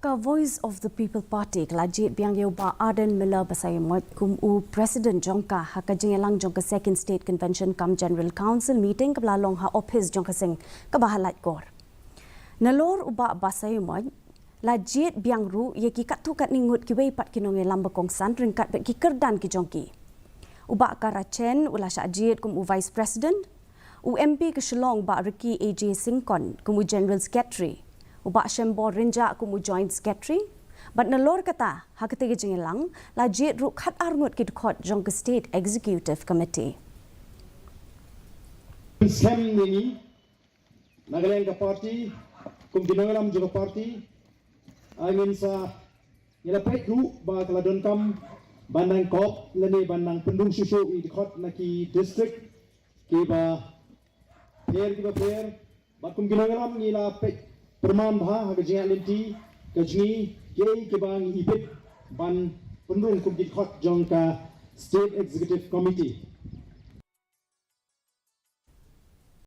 ka Voice of the People Party kala Jied Biang Ardent Miller Basaïawmoit kum u President jongka haka jingelang jongka Second State Convention kam General Council meeting kabla long ha office jongka sing kabahalat kor. Nalor uba Basaïawmoit la Jied Biang ru ye ki kat tu kat ningut ki wei pat kinonge lamba kongsan ringkat bet ki kerdan ki jongki. Uba Karachen ula Shah Jied kum u Vice President u MP ke Shillong ba Riki AJ Singkon kum u General Secretary. Uba Shembor Rinja kumu Joint Secretary, but nalor kata hakati jingelang la Jied ru khat arngut kit khot jong State Executive Committee. Sem ini Nagaland party kum dinangalam juga party angin sa nilapet ru ba kaladon kam bandang kop lene bandang pendung susu i khot naki district ki ba player ba kum dinangalam nilapet Perman bah hagajnya lenti kajni kei kebang ipit ban pendung kum dikhot jong ka State Executive Committee.